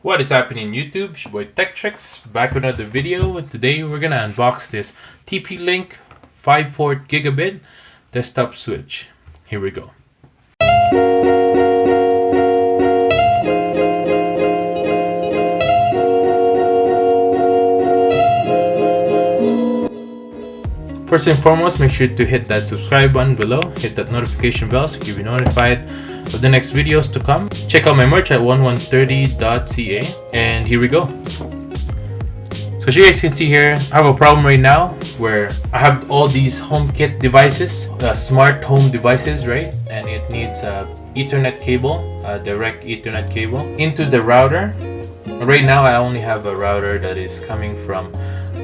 What is happening YouTube? It's your boy TechTricks back with another video, and today we're gonna unbox this TP-Link 5/4 gigabit desktop switch. Here we go. First and foremost, make sure to hit that subscribe button below, hit that notification bell so you'll be notified of the next videos to come. Check out my merch at 1130.ca, and here we go. So as you guys can see here, I have a problem right now where I have all these HomeKit devices, smart home devices, right? And it needs a Ethernet cable, a direct Ethernet cable into the router. Right now I only have a router that is coming from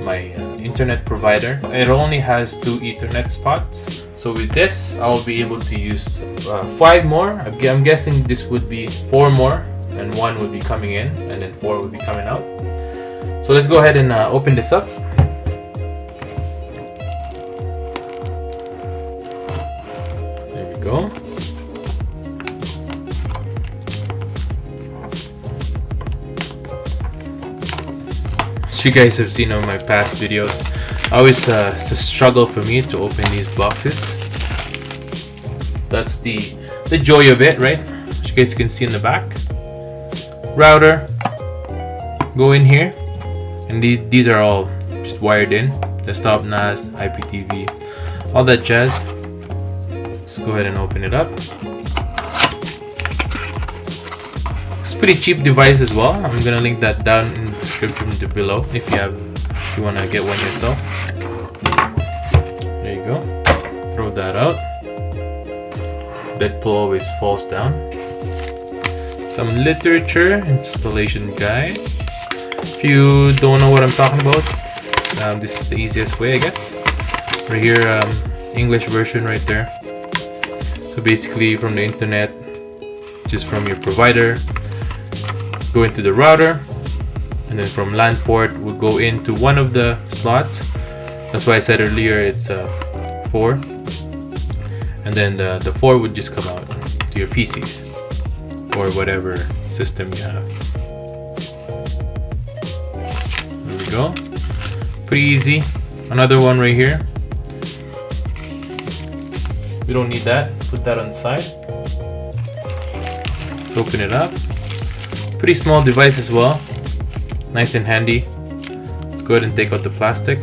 my internet provider. It only has 2 Ethernet spots. So with this, I'll be able to use 5 more. I'm guessing this would be 4 more, and 1 would be coming in, and then 4 would be coming out. So let's go ahead and open this up. There we go. You guys have seen on my past videos, always it's a struggle for me to open these boxes. That's the joy of it, right? As you guys can see in the back, router, go in here, and these are all just wired in, desktop NAS, IPTV, all that jazz. Let's go ahead and open it up. Pretty cheap device as well. I'm gonna link that down in the description below if you wanna get one yourself. There you go. Throw that out. Bed pull always falls down. Some literature, installation guide. If you don't know what I'm talking about, this is the easiest way, I guess. Right here, English version right there. So basically, from the internet, just from your provider, go into the router, and then from LAN port we'll go into one of the slots. That's why I said earlier it's 4, and then the 4 would just come out to your PCs or whatever system you have. There we go. Pretty easy. Another one right here. We don't need that. Put that on the side. Let's open it up. Pretty small device as well, nice and handy. Let's go ahead and take out the plastic.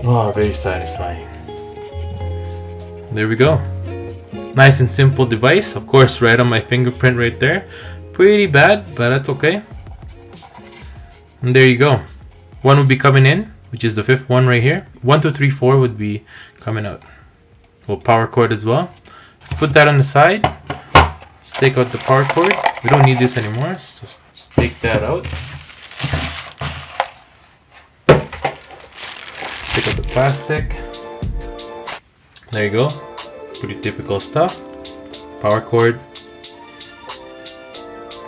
Oh, very satisfying. There we go. Nice and simple device. Of course, right on my fingerprint right there. Pretty bad, but that's okay. And there you go. 1 would be coming in, which is the 5th one right here. 1, 2, 3, 4 would be coming out. Well, power cord as well. Let's put that on the side. Let's take out the power cord. We don't need this anymore, so let's take that out. Take out the plastic. There you go. Pretty typical stuff. Power cord.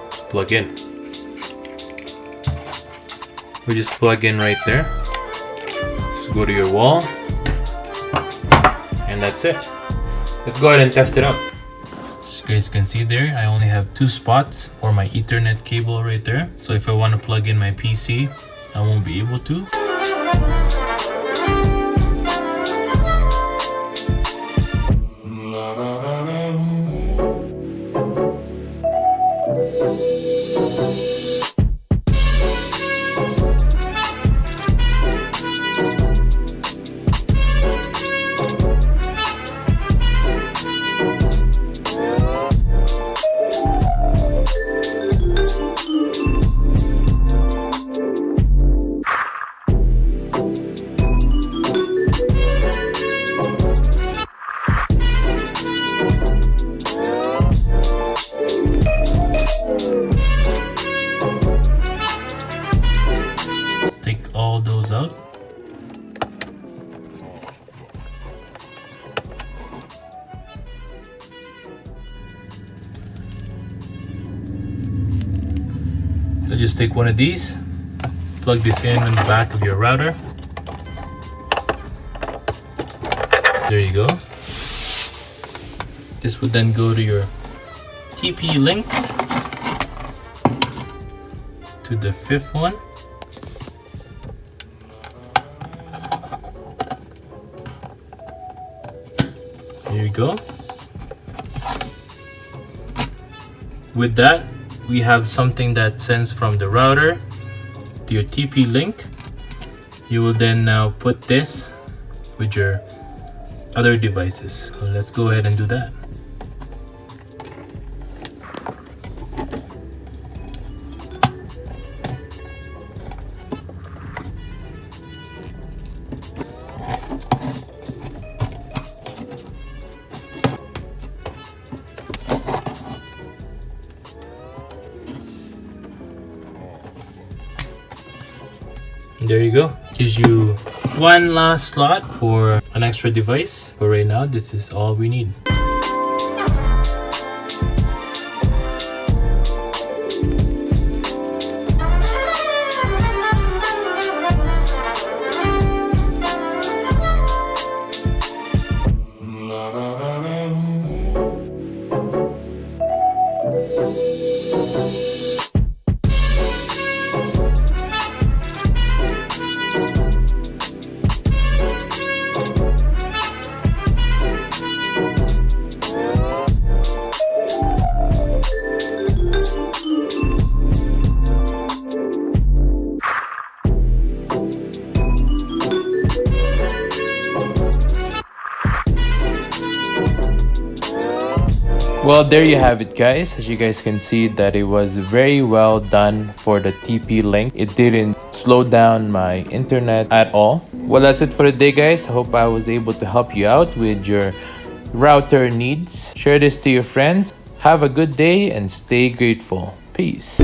Let's plug in. We just plug in right there. Just go to your wall, and that's it. Let's go ahead and test it out. As you guys can see there, I only have 2 spots for my Ethernet cable right there. So if I want to plug in my PC, I won't be able to. Out. So just take one of these, plug this in the back of your router, There you go. This would then go to your TP link to the 5th one. There you go. With that, we have something that sends from the router to your TP link. You will then now put this with your other devices. So let's go ahead and do that. There you go. Gives you one last slot for an extra device, but right now this is all we need. Well, there you have it, guys. As you guys can see that it was very well done for the TP link. It didn't slow down my internet at all. Well, that's it for the day, guys. I hope I was able to help you out with your router needs. Share this to your friends. Have a good day and stay grateful. Peace.